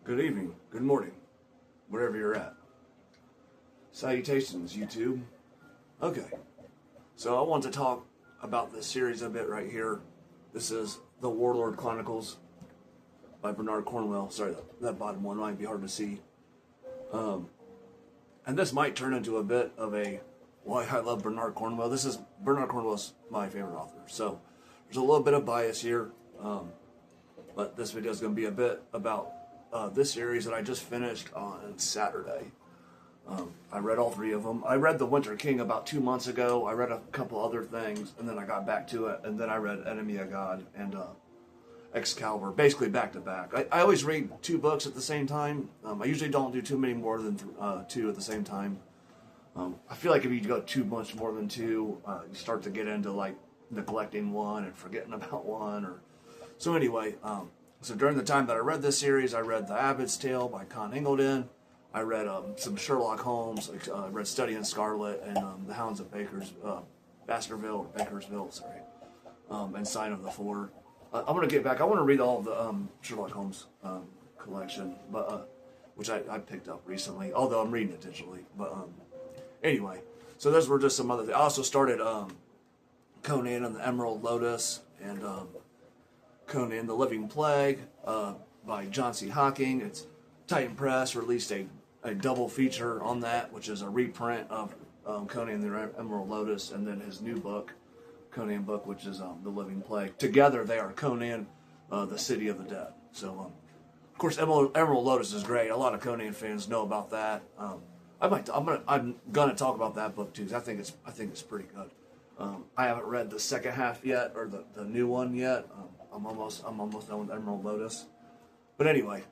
Good evening, good morning, wherever you're at. Salutations, YouTube. Okay, so I want to talk about this series a bit right here. This is the Warlord Chronicles by Bernard Cornwell. Sorry, that bottom one might be hard to see. And this might turn into a bit of a why I love Bernard Cornwell. Bernard Cornwell's my favorite author, so there's a little bit of bias here. But this video is going to be a bit about this series that I just finished on Saturday. I read all three of them. I read The Winter King about 2 months ago. I read a couple other things, and then I got back to it, and then I read Enemy of God and Excalibur, basically back to back. I always read two books at the same time. I usually don't do too many more than two at the same time. I feel like if you go too much more than two, you start to get into like neglecting one and forgetting about one. So anyway, so during the time that I read this series, I read The Abbot's Tale by Con Ingledon. I read some Sherlock Holmes. I read Study in Scarlet and The Hounds of Baskerville, and Sign of the Four. I'm going to get back. I want to read all of the Sherlock Holmes collection, but which I picked up recently, although I'm reading it digitally. But anyway, so those were just some other things. I also started Conan and the Emerald Lotus and Conan the Living Plague by John C. Hocking. It's Titan Press released a double feature on that, which is a reprint of Conan the Emerald Lotus and then his new book, Conan book, which is The Living Plague. Together they are Conan, the City of the Dead. So, of course, Emerald Lotus is great. A lot of Conan fans know about that. I'm gonna talk about that book too, because I think it's pretty good. I haven't read the second half yet, or the new one yet. I'm almost done with Emerald Lotus. But anyway,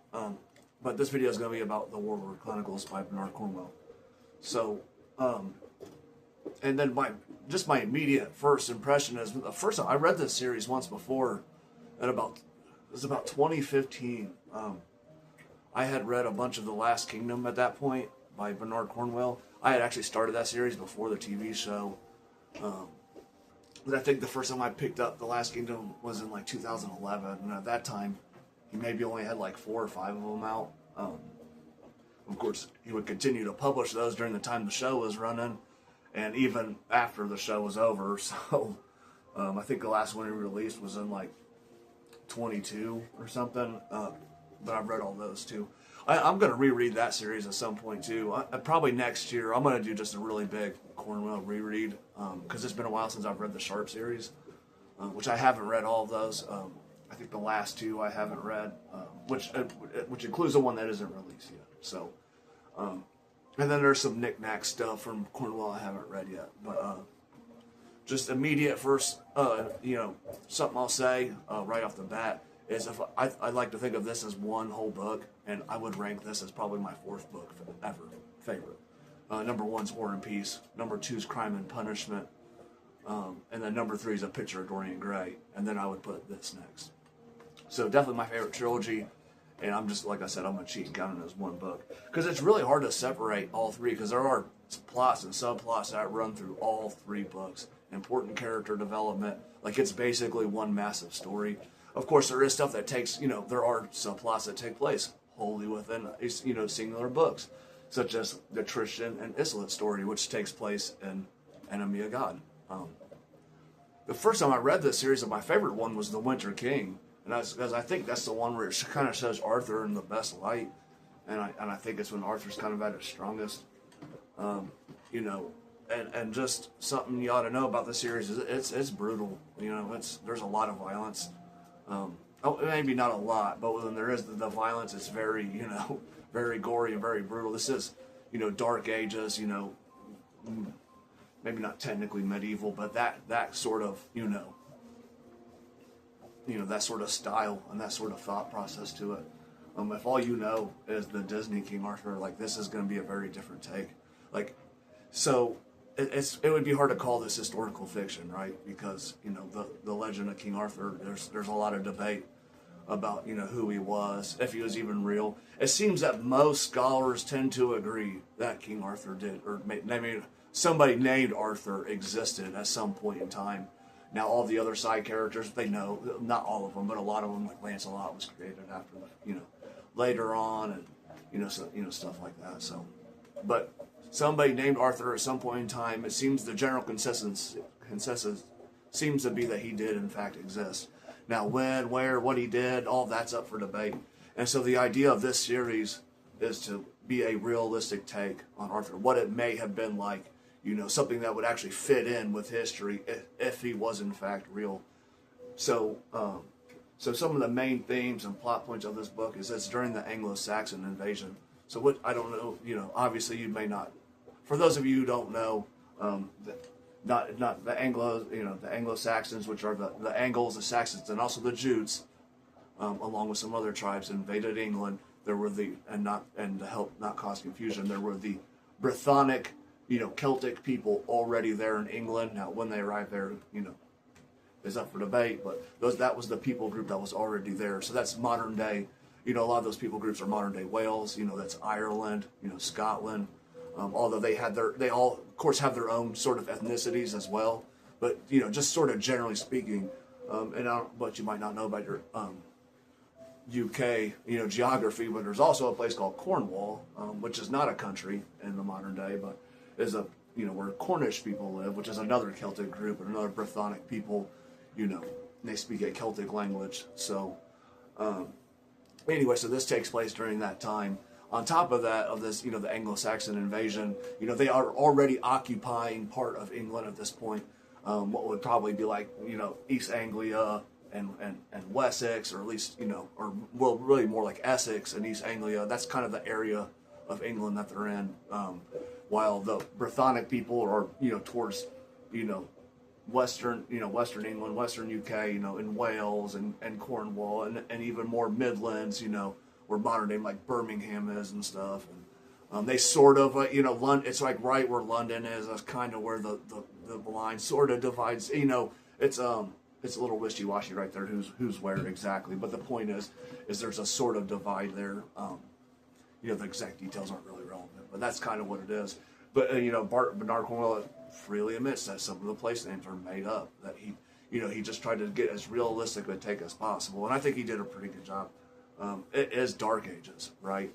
but this video is going to be about the Warlord Chronicles by Bernard Cornwell. So, and then my immediate first impression is the first time I read this series once before, it was about 2015. I had read a bunch of The Last Kingdom at that point by Bernard Cornwell. I had actually started that series before the TV show. But I think the first time I picked up The Last Kingdom was in like 2011, and at that time, he maybe only had like 4 or 5 of them out. Of course, he would continue to publish those during the time the show was running, and even after the show was over. So, I think the last one he released was in like 22 or something. But I've read all those too. I'm going to reread that series at some point too. Probably next year. I'm going to do just a really big Cornwell reread because it's been a while since I've read the Sharp series, which I haven't read all of those. I think the last 2 I haven't read, which includes the one that isn't released yet. So, and then there's some knick-knack stuff from Cornwell I haven't read yet. But just immediate first, something I'll say right off the bat is if I like to think of this as one whole book, and I would rank this as probably my 4th book ever favorite. Number 1's War and Peace. Number 2's Crime and Punishment. And then number 3 is A Picture of Dorian Gray. And then I would put this next. So definitely my favorite trilogy. And I'm just, like I said, I'm going to cheat and count it as one book. Because it's really hard to separate all 3, because there are plots and subplots that run through all 3 books. Important character development. Like, it's basically one massive story. Of course, there is stuff that takes, there are subplots that take place wholly within, singular books, such as the Tristan and Isolde story, which takes place in Enemy of God. The first time I read this series, my favorite one was The Winter King, and because I think that's the one where it kind of shows Arthur in the best light, and I think it's when Arthur's kind of at his strongest, and just something you ought to know about the series is it's brutal. There's a lot of violence. Maybe not a lot, but when there is the violence, it's very, very gory and very brutal. This is, Dark Ages, maybe not technically medieval, but that sort of, that sort of style and that sort of thought process to it. If all you know is the Disney King Arthur, like, this is going to be a very different take. Like, so it would be hard to call this historical fiction, right? Because, the legend of King Arthur, there's a lot of debate about, who he was, if he was even real. It seems that most scholars tend to agree that King Arthur did, or maybe somebody named Arthur existed at some point in time. Now, all the other side characters, they know, not all of them, but a lot of them, like Lancelot, was created after, later on, and stuff like that. So, but somebody named Arthur at some point in time, it seems the general consensus seems to be that he did in fact exist. Now, when, where, what he did, all that's up for debate. And so the idea of this series is to be a realistic take on Arthur, what it may have been like, something that would actually fit in with history if he was in fact real. So, so some of the main themes and plot points of this book is it's during the Anglo-Saxon invasion. So what, I don't know, obviously you may not, for those of you who don't know, not the the Anglo-Saxons, which are the Angles, the Saxons, and also the Jutes, along with some other tribes, invaded England. There were and to help not cause confusion, there were the Brythonic, Celtic people already there in England. Now, when they arrived there, is up for debate, but that was the people group that was already there. So that's modern day. A lot of those people groups are modern day Wales. That's Ireland. Scotland. Although they all, of course, have their own sort of ethnicities as well. But just sort of generally speaking, and what you might not know about your UK, geography, but there's also a place called Cornwall, which is not a country in the modern day, but is where Cornish people live, which is another Celtic group and another Brythonic people. They speak a Celtic language. So, anyway, so this takes place during that time. On top of that, the Anglo-Saxon invasion, they are already occupying part of England at this point. What would probably be like, East Anglia and Wessex, or at least, really more like Essex and East Anglia. That's kind of the area of England that they're in. While the Brythonic people are, towards, Western England, Western UK, in Wales and Cornwall, and even more Midlands, where modern day like Birmingham is and stuff. And they sort of, London, it's like right where London is. That's kind of where the line sort of divides. It's a little wishy-washy right there who's where exactly. But the point is there's a sort of divide there. The exact details aren't really relevant, but that's kind of what it is. But Bernard Cornwell freely admits that some of the place names are made up. That he just tried to get as realistic a take as possible, and I think he did a pretty good job. It is Dark Ages, right?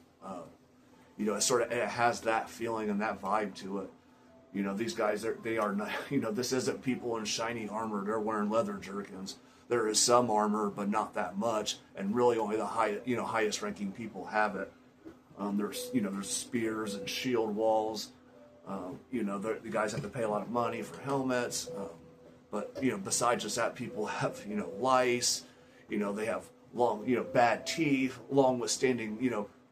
It has that feeling and that vibe to it. These guys, they are not, this isn't people in shiny armor. They're wearing leather jerkins. There is some armor, but not that much, and really only the highest ranking people have it. There's spears and shield walls. The guys have to pay a lot of money for helmets. But besides just that, people have lice. They have long, bad teeth, long withstanding,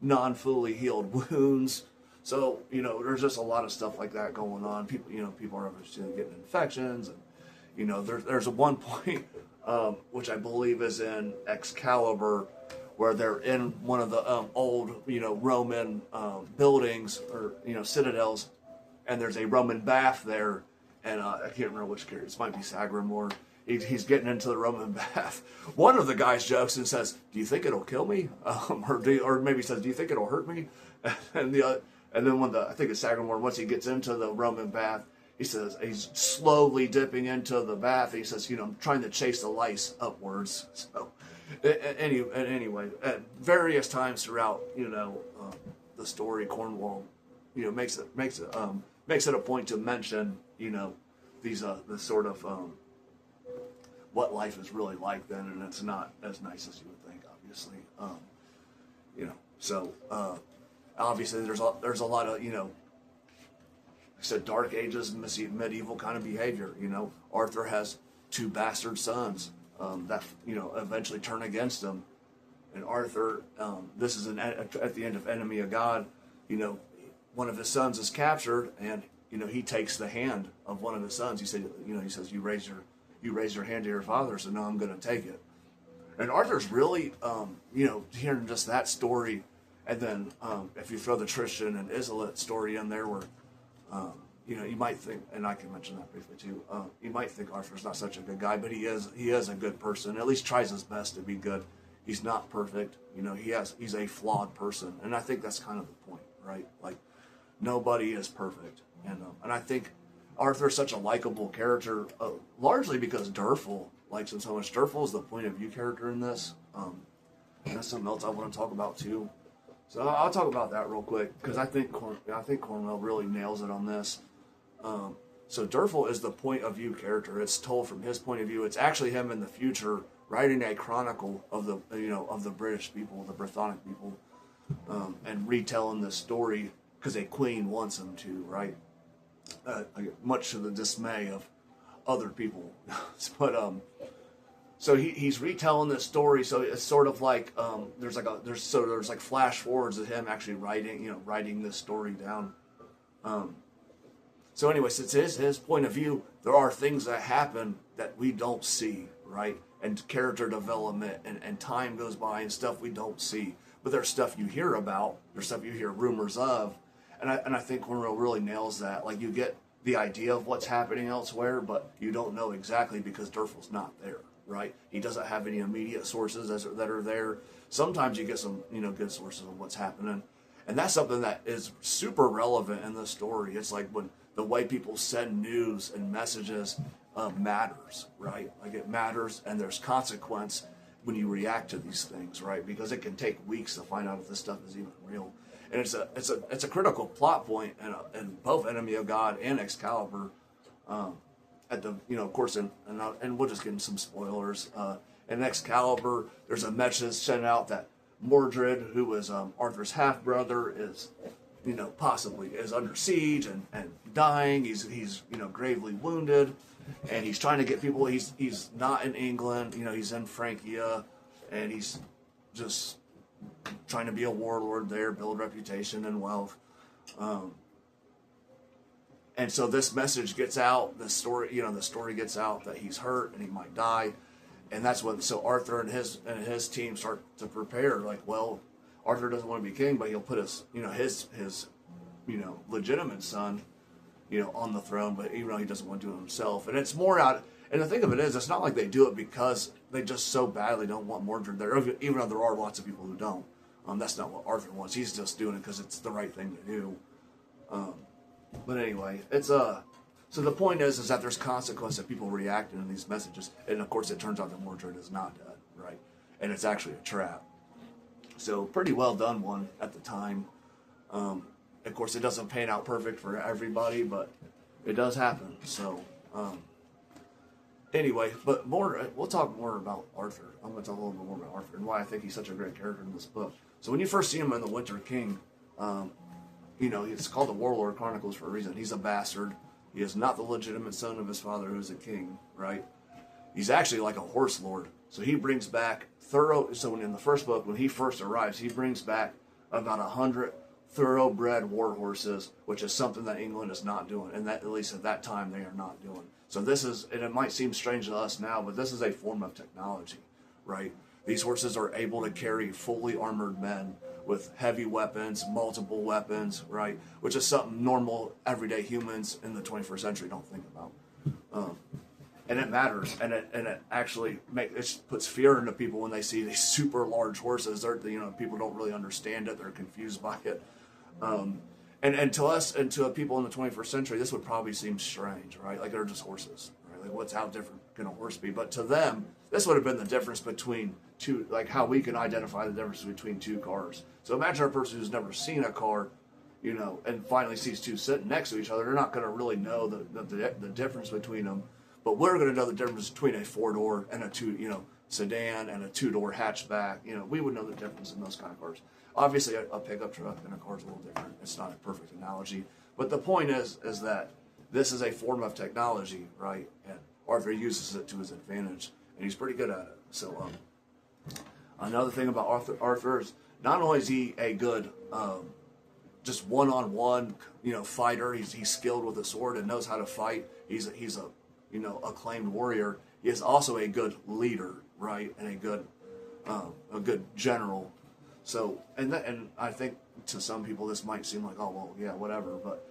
non-fully healed wounds. So, there's just a lot of stuff like that going on. People are obviously getting infections. And, there's a one point, which I believe is in Excalibur, where they're in one of the old, Roman buildings or, citadels, and there's a Roman bath there. And I can't remember which character. This might be Sagramore. He's getting into the Roman bath. One of the guys jokes and says, "Do you think it'll kill me?" Or maybe says, "Do you think it'll hurt me?" And then I think it's Sagramore, once he gets into the Roman bath, he says he's slowly dipping into the bath. He says, I'm trying to chase the lice upwards. So anyway, at various times throughout, the story, Cornwall, makes it a point to mention, these the sort of what life is really like then, and it's not as nice as you would think, obviously. So obviously there's a lot of, like I said, Dark Ages, medieval kind of behavior. Arthur has 2 bastard sons that eventually turn against him, and Arthur, this is at the end of Enemy of God. One of his sons is captured, and he takes the hand of one of his sons. He says, you raise your hand to your father, so no, I'm going to take it. And Arthur's really, hearing just that story, and then if you throw the Tristan and Isolde story in there, where, you might think, and I can mention that briefly too, you might think Arthur's not such a good guy, but he is a good person. At least tries his best to be good. He's not perfect. He's a flawed person, and I think that's kind of the point, right? Like, nobody is perfect, and I think Arthur's such a likable character, largely because Durfel likes him so much. Durfel is the point of view character in this. And that's something else I want to talk about too. So I'll talk about that real quick because I think Cornwell really nails it on this. So Derfel is the point of view character. It's told from his point of view. It's actually him in the future writing a chronicle of the of the British people, the Brythonic people, and retelling this story because a queen wants him to, right? Much to the dismay of other people, but so he's retelling this story. So it's sort of like there's like flash forwards of him actually writing this story down. So anyway, since it's his point of view, there are things that happen that we don't see, right? And character development and time goes by and stuff we don't see. But there's stuff you hear about, there's stuff you hear rumors of, and I think Cornwell really nails that. Like, you get the idea of what's happening elsewhere, but you don't know exactly because Derfel's not there, right? He doesn't have any immediate sources that are there. Sometimes you get some, good sources of what's happening. And that's something that is super relevant in this story. It's like when the way people send news and messages matters, right? Like, it matters, and there's consequence when you react to these things, right? Because it can take weeks to find out if this stuff is even real. And it's a critical plot point in both Enemy of God and Excalibur. At the of course, and we'll just get into some spoilers. In Excalibur, there's a message sent out that Mordred, who is Arthur's half brother, is possibly is under siege and dying. He's gravely wounded, and he's trying to get people. He's not in England. He's in Francia, and he's just trying to be a warlord there, build reputation and wealth. And so this message gets out. The story gets out that he's hurt and he might die, and that's when Arthur and his team start to prepare. Like, well, Arthur doesn't want to be king, but he'll put his legitimate son, on the throne, but even though he doesn't want to do it himself. And it's more out. And the thing of it is, it's not like they do it because they just so badly don't want Mordred there, even though there are lots of people who don't. That's not what Arthur wants. He's just doing it because it's the right thing to do. But anyway, it's so the point is that there's consequence that people reacting to these messages, and of course it turns out that Mordred is not dead, right? And it's actually a trap. So pretty well done one at the time. Of course, it doesn't pan out perfect for everybody, but it does happen. So anyway, but we'll talk more about Arthur. I'm going to talk a little bit more about Arthur and why I think he's such a great character in this book. So when you first see him in The Winter King, it's called the Warlord Chronicles for a reason. He's a bastard. He is not the legitimate son of his father, who is a king, right? He's actually like a horse lord. So he brings back so in the first book, when he first arrives, he brings back about 100 thoroughbred war horses, which is something that England is not doing, and that, at least at that time, they are not doing. So this is, and it might seem strange to us now, but this is a form of technology, right? These horses are able to carry fully armored men with heavy weapons, multiple weapons, right? Which is something normal, everyday humans in the 21st century don't think about. And it matters, and it actually puts fear into people when they see these super large horses. People don't really understand it; they're confused by it. And to us and to people in the 21st century, this would probably seem strange, right? Like, they're just horses, right? Like, how different can a horse be? But to them, this would have been the difference between two, like how we can identify the difference between two cars. So imagine a person who's never seen a car, and finally sees two sitting next to each other. They're not going to really know the difference between them. But we're going to know the difference between a 4-door and a sedan and a 2-door hatchback. We would know the difference in those kind of cars. Obviously, a pickup truck and a car is a little different. It's not a perfect analogy. But the point is that this is a form of technology, right? And Arthur uses it to his advantage, and he's pretty good at it. So another thing about Arthur is not only is he a good just one-on-one fighter, he's skilled with a sword and knows how to fight. He's a acclaimed warrior. He is also a good leader, right, and a good general. So, and I think to some people this might seem like, oh well, yeah, whatever. But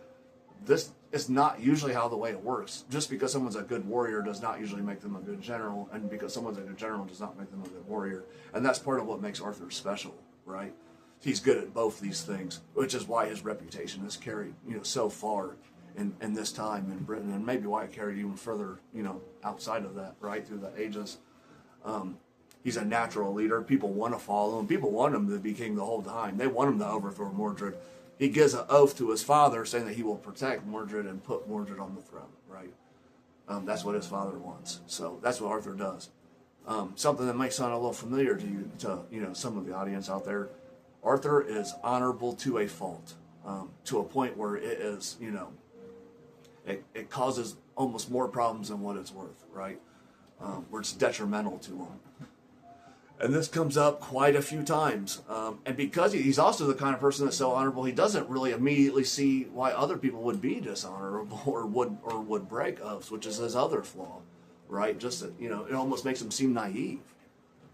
this is not usually how the way it works. Just because someone's a good warrior does not usually make them a good general, and because someone's a good general does not make them a good warrior. And that's part of what makes Arthur special, right? He's good at both these things, which is why his reputation is carried, so far in this time in Britain, and maybe why it carried even further, outside of that, right, through the ages. he's a natural leader. People want to follow him. People want him to be king the whole time. They want him to overthrow Mordred. He gives an oath to his father saying that he will protect Mordred and put Mordred on the throne, right? That's what his father wants. So that's what Arthur does. Something that might sound a little familiar to you, some of the audience out there. Arthur is honorable to a fault, to a point where it is, it causes almost more problems than what it's worth, right? Where it's detrimental to him. And this comes up quite a few times. And because he's also the kind of person that's so honorable, he doesn't really immediately see why other people would be dishonorable or would break oaths, which is his other flaw, right? Just that, it almost makes him seem naive,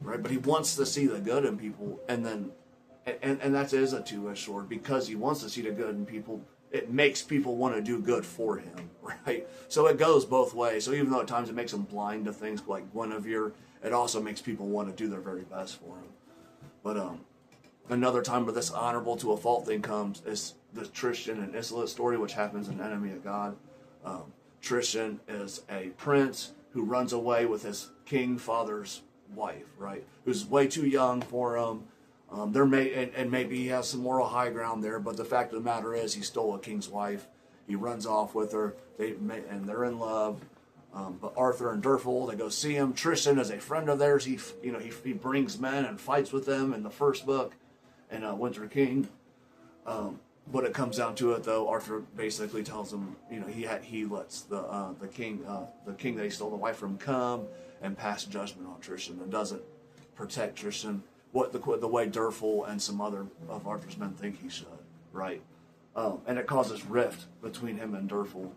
right? But he wants to see the good in people, and that is a two-edged sword. Because he wants to see the good in people, it makes people want to do good for him, right? So it goes both ways. So even though at times it makes him blind to things like Guinevere, it also makes people want to do their very best for him. But another time where this honorable to a fault thing comes is the Tristan and Isolde story, which happens in Enemy of God. Tristan is a prince who runs away with his king father's wife, right? Who's way too young for him. Maybe he has some moral high ground there, but the fact of the matter is he stole a king's wife. He runs off with her, and they're in love. But Arthur and Derfel, they go see him. Tristan is a friend of theirs. He brings men and fights with them in the first book, in Winter King. But it comes down to it, though. Arthur basically tells him, he lets the king that he stole the wife from come and pass judgment on Tristan, and doesn't protect Tristan the way Derfel and some other of Arthur's men think he should, right? And it causes rift between him and Derfel.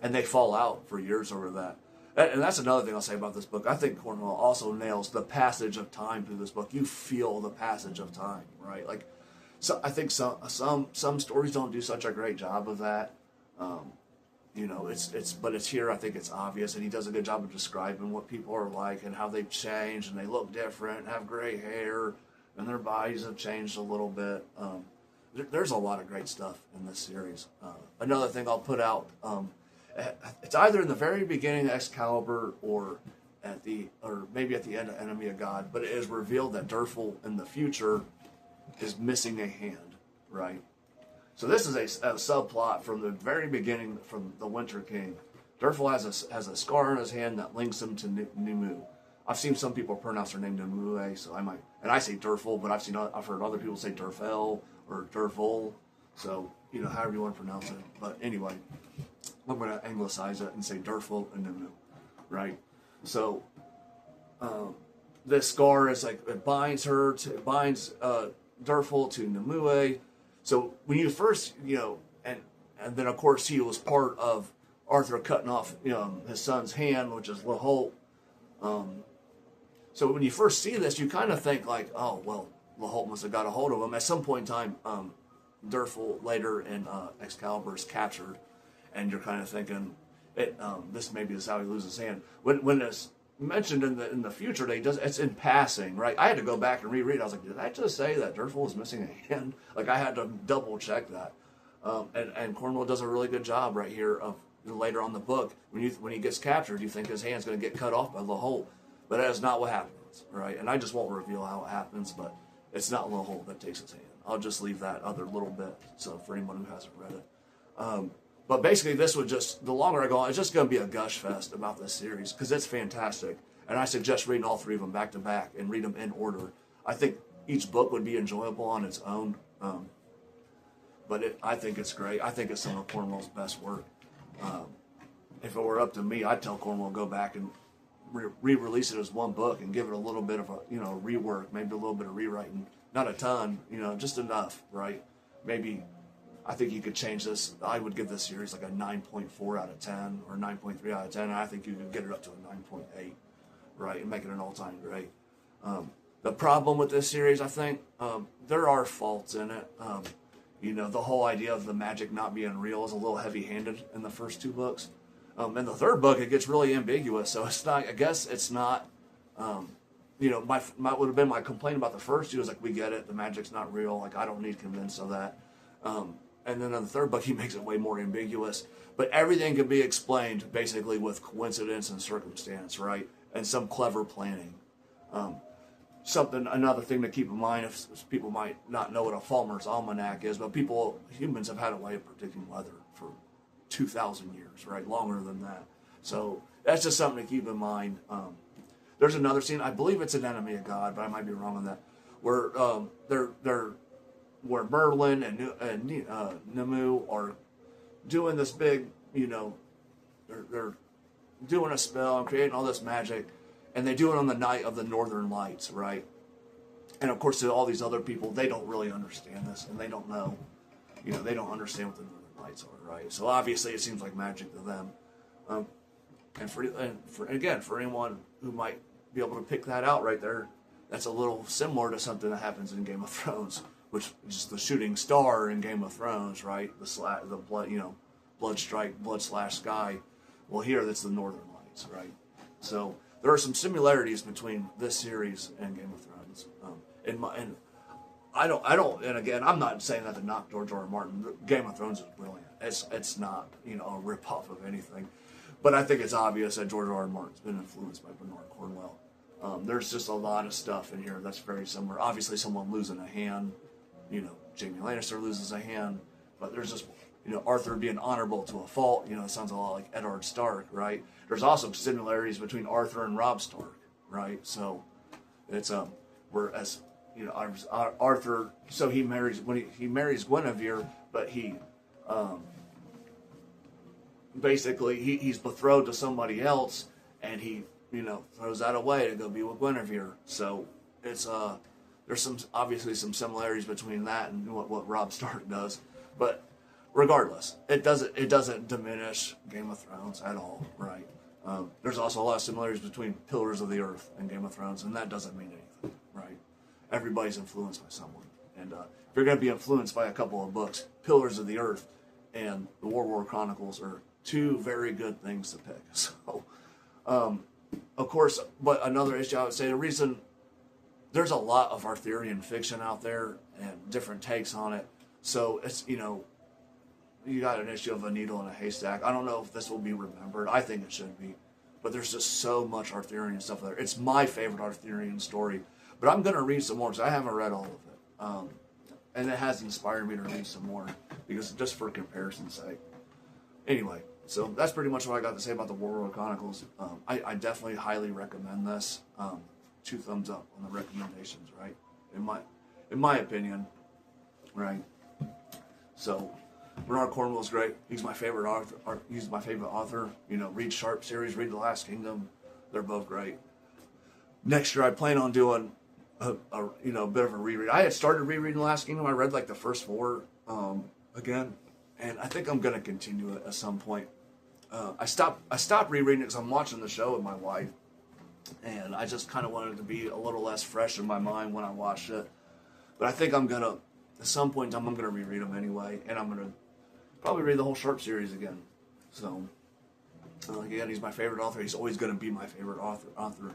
And they fall out for years over that. And that's another thing I'll say about this book. I think Cornwell also nails the passage of time through this book. You feel the passage of time, right? So I think some stories don't do such a great job of that. But it's here. I think it's obvious, and he does a good job of describing what people are like and how they've changed, and they look different, and have gray hair, and their bodies have changed a little bit. There's a lot of great stuff in this series. Another thing I'll put out. It's either in the very beginning of Excalibur or maybe at the end of Enemy of God, but it is revealed that Derfel in the future is missing a hand, right? So this is a subplot from the very beginning, from the Winter King. Derfel has a scar on his hand that links him to Nimue. I've seen some people pronounce her name Nimue, so I might, and I say Derfel, but I've heard other people say Derfel or Derfel, so however you want to pronounce it. But anyway, I'm going to anglicize it and say Derfel and Nimue, right? So this scar is like, it binds Derfel to Nimue. So when you first, and then of course he was part of Arthur cutting off, his son's hand, which is Laholt. So when you first see this, you kind of think like, oh, well, Laholt must have got a hold of him. At some point in time, Derfel later in Excalibur is captured, and you're kind of thinking, this maybe is how he loses his hand. When it's mentioned in the future, it's in passing, right? I had to go back and reread. I was like, did I just say that Derfel was missing a hand? Like, I had to double check that. And Cornwell does a really good job right here of later on the book. When he gets captured, you think his hand's going to get cut off by Laholt, but that is not what happens, right? And I just won't reveal how it happens, but it's not Laholt that takes his hand. I'll just leave that other little bit, so for anyone who hasn't read it. But basically, this would the longer I go on, it's just going to be a gush fest about this series, because it's fantastic. And I suggest reading all three of them back to back and read them in order. I think each book would be enjoyable on its own, but I think it's great. I think it's some of Cornwell's best work. If it were up to me, I'd tell Cornwell go back and re-release it as one book and give it a little bit of a rework, maybe a little bit of rewriting. Not a ton, just enough, right? Maybe, I think you could change this. I would give this series like a 9.4 out of 10 or 9.3 out of 10. And I think you could get it up to a 9.8, right? And make it an all-time great. The problem with this series, I think, there are faults in it. The whole idea of the magic not being real is a little heavy-handed in the first two books. In the third book, it gets really ambiguous. So it's not, I guess it's not, my would have been my complaint about the first two was like, we get it, the magic's not real, like I don't need convinced of that. And then in the third book, he makes it way more ambiguous. But everything can be explained basically with coincidence and circumstance, right? and some clever planning. Another thing to keep in mind, if people might not know what a Farmer's Almanac is, but humans have had a way of predicting weather for 2,000 years, right? Longer than that. So that's just something to keep in mind. There's another scene, I believe it's an Enemy of God, but I might be wrong on that, where where Merlin and Nemu are doing this big, they're doing a spell and creating all this magic, and they do it on the night of the Northern Lights, right? And of course, all these other people, they don't really understand this, and they don't know, they don't understand what the Northern Lights are, right? So obviously, it seems like magic to them. And for anyone who might be able to pick that out right there, that's a little similar to something that happens in Game of Thrones, which is the shooting star in Game of Thrones, right? The blood, blood slash sky. Well, here that's the Northern Lights, right? So there are some similarities between this series and Game of Thrones. And again, I'm not saying that to knock George R. R. Martin. Game of Thrones is brilliant. It's not, a rip-off of anything. But I think it's obvious that George R. R. Martin's been influenced by Bernard Cornwell. There's just a lot of stuff in here that's very similar. Obviously, someone losing a hand, Jaime Lannister loses a hand, but there's just, Arthur being honorable to a fault. It sounds a lot like Eddard Stark, right? There's also similarities between Arthur and Robb Stark, right? So it's whereas Arthur, so he marries Guinevere, but he basically he's betrothed to somebody else, and he throws that away to go be with Guinevere. So it's there's obviously some similarities between that and what Robb Stark does, but regardless, it doesn't diminish Game of Thrones at all, right? There's also a lot of similarities between Pillars of the Earth and Game of Thrones, and that doesn't mean anything, right? Everybody's influenced by someone, and if you're going to be influenced by a couple of books, Pillars of the Earth and the Warlord Chronicles are two very good things to pick. So, of course, but another issue I would say, the reason there's a lot of Arthurian fiction out there and different takes on it, so it's you got an issue of a needle in a haystack. I don't know if this will be remembered. I think it should be. But there's just so much Arthurian stuff there. It's my favorite Arthurian story. But I'm going to read some more because I haven't read all of it. And it has inspired me to read some more, because just for comparison's sake. Anyway, so that's pretty much what I got to say about the Warlord Chronicles. I definitely highly recommend this. 2 thumbs up on the recommendations, right? In my opinion, right? So Bernard Cornwell's great. He's my favorite author. Read Sharp series, read The Last Kingdom. They're both great. Next year, I plan on doing a bit of a reread. I had started rereading The Last Kingdom. I read like the first 4 again, and I think I'm going to continue it at some point. I stopped rereading it because I'm watching the show with my wife, and I just kind of wanted it to be a little less fresh in my mind when I watched it. But I think I'm going to, at some point in time, I'm going to reread them anyway, and I'm going to probably read the whole Sharp series again. So, again, he's my favorite author. He's always going to be my favorite author.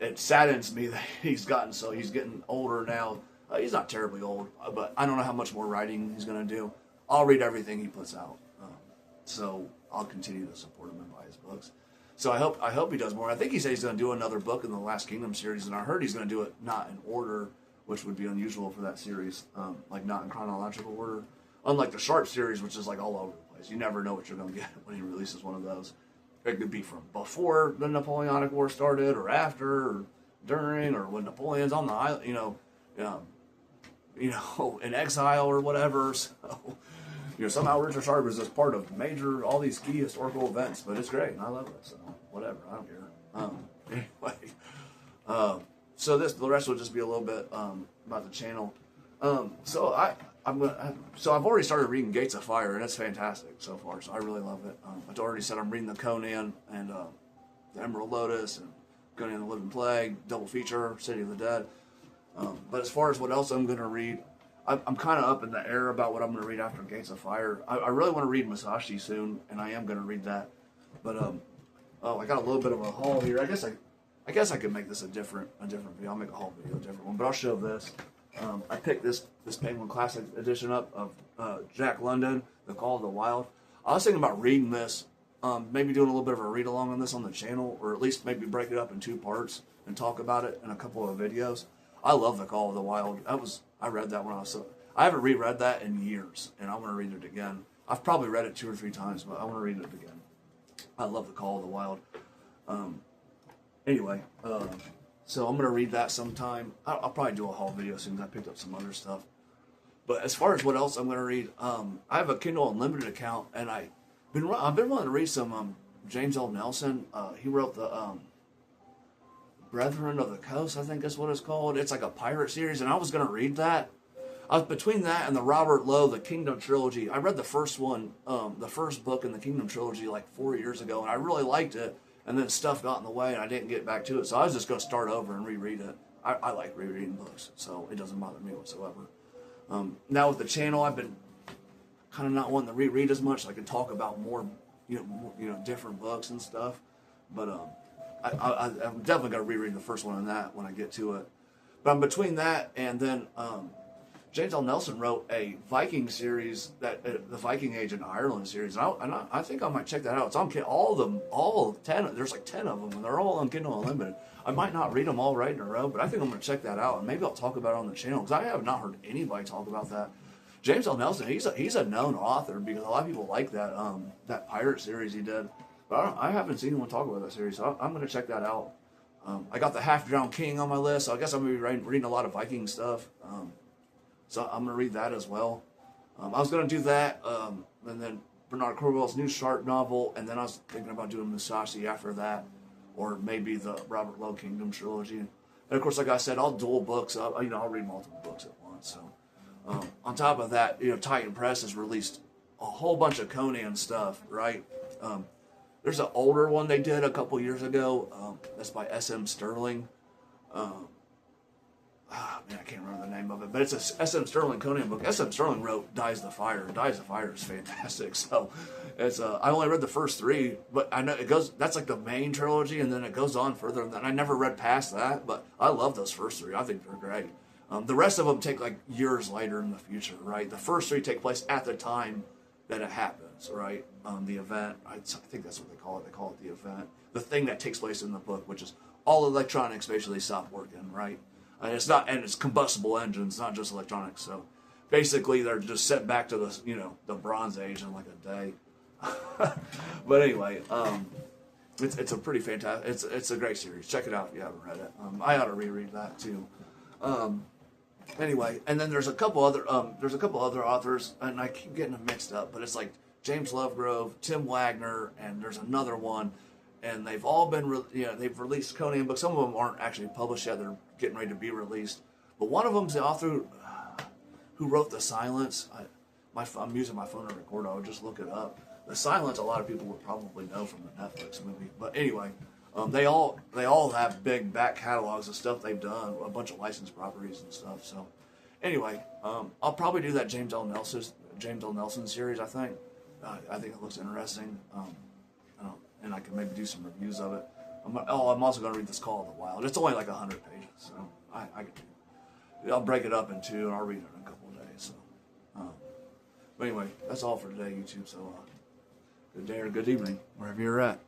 It saddens me that he's getting older now. He's not terribly old, but I don't know how much more writing he's going to do. I'll read everything he puts out. So I'll continue to support him and buy his books. So I hope he does more. I think he said he's going to do another book in the Last Kingdom series, and I heard he's going to do it not in order, which would be unusual for that series, like not in chronological order. Unlike the Sharp series, which is like all over the place. You never know what you're going to get when he releases one of those. It could be from before the Napoleonic War started, or after, or during, or when Napoleon's on the island, in exile or whatever. So, somehow Richard Sharp is just part of all these key historical events, but it's great, and I love it. So whatever, I don't care. Anyway, so the rest will just be a little bit about the channel. So I've already started reading Gates of Fire, and it's fantastic so far. So I really love it. I've already said I'm reading the Conan and the Emerald Lotus and Conan and the Living Plague double feature, City of the Dead. But as far as what else I'm going to read, I'm kind of up in the air about what I'm going to read after Gates of Fire. I really want to read Musashi soon, and I am going to read that. But I got a little bit of a haul here. I guess I could make this a different video. I'll make a haul video, a different one. But I'll show this. I picked this Penguin Classic edition up of Jack London, The Call of the Wild. I was thinking about reading this maybe doing a little bit of a read along on this on the channel, or at least maybe break it up in 2 parts and talk about it in a couple of videos. I love The Call of the Wild. I read that when I was I haven't reread that in years, and I want to read it again. I've probably read it 2 or 3 times, but I want to read it again. I love The Call of the Wild. Anyway, so I'm going to read that sometime. I'll probably do a haul video soon because I picked up some other stuff. But as far as what else I'm going to read, I have a Kindle Unlimited account, and I've been wanting to read some James L. Nelson. He wrote the Brethren of the Coast, I think that's what it's called. It's like a pirate series, and I was going to read that. I was between that and the Robert Lowe, the Kingdom Trilogy. I read the first one, the first book in the Kingdom Trilogy like 4 years ago, and I really liked it. And then stuff got in the way, and I didn't get back to it. So I was just going to start over and reread it. I like rereading books, so it doesn't bother me whatsoever. Now with the channel, I've been kind of not wanting to reread as much. So I can talk about more, different books and stuff. But I'm definitely going to reread the first one on that when I get to it. But I'm between that and then James L. Nelson wrote a Viking series, that the Viking Age in Ireland series. And I think I might check that out. It's on all 10. There's like 10 of them, and they're all on Kindle Unlimited. I might not read them all right in a row, but I think I'm going to check that out, and maybe I'll talk about it on the channel because I have not heard anybody talk about that. James L. Nelson, he's a known author because a lot of people like that pirate series he did. But I haven't seen anyone talk about that series, so I'm going to check that out. I got the Half-Drowned King on my list, so I guess I'm going to be reading a lot of Viking stuff. So I'm going to read that as well. I was going to do that, and then Bernard Cornwell's new shark novel, and then I was thinking about doing Musashi after that, or maybe the Robert Lowe Kingdom trilogy. And of course, like I said, I'll dual books up. I'll read multiple books at once. So on top of that, Titan Press has released a whole bunch of Conan stuff, right? There's an older one they did a couple years ago. That's by S.M. Sterling. I can't remember the name of it, but it's a S.M. Sterling Conan book. S.M. Sterling wrote Dies the Fire. Dies the Fire is fantastic. So it's I only read the first 3, but I know it goes. That's like the main trilogy, and then it goes on further. And then I never read past that, but I love those first 3. I think they're great. The rest of them take like years later in the future, right? The first 3 take place at the time that it happens, right? The event. I think that's what they call it. They call it the event. The thing that takes place in the book, which is all electronics basically stop working, right? And it's combustible engines, not just electronics. So basically, they're just set back to the Bronze Age in like a day. But anyway, it's a pretty fantastic. It's a great series. Check it out if you haven't read it. I ought to reread that too. Anyway, and then there's a couple other authors, and I keep getting them mixed up. But it's like James Lovegrove, Tim Wagner, and there's another one. And they've all been, they've released Conan books. Some of them aren't actually published yet. They're getting ready to be released. But one of them's the author who wrote The Silence. I'm using my phone to record. I would just look it up. The Silence, a lot of people would probably know from the Netflix movie. But anyway, they all have big back catalogs of stuff they've done, a bunch of licensed properties and stuff. So anyway, I'll probably do that James L. Nelson series, I think. I think it looks interesting. And I can maybe do some reviews of it. I'm also going to read this Call of the Wild. It's only like 100 pages, so I'll break it up in 2, and I'll read it in a couple of days. So, but anyway, that's all for today, YouTube. So, good day or good evening, wherever you're at.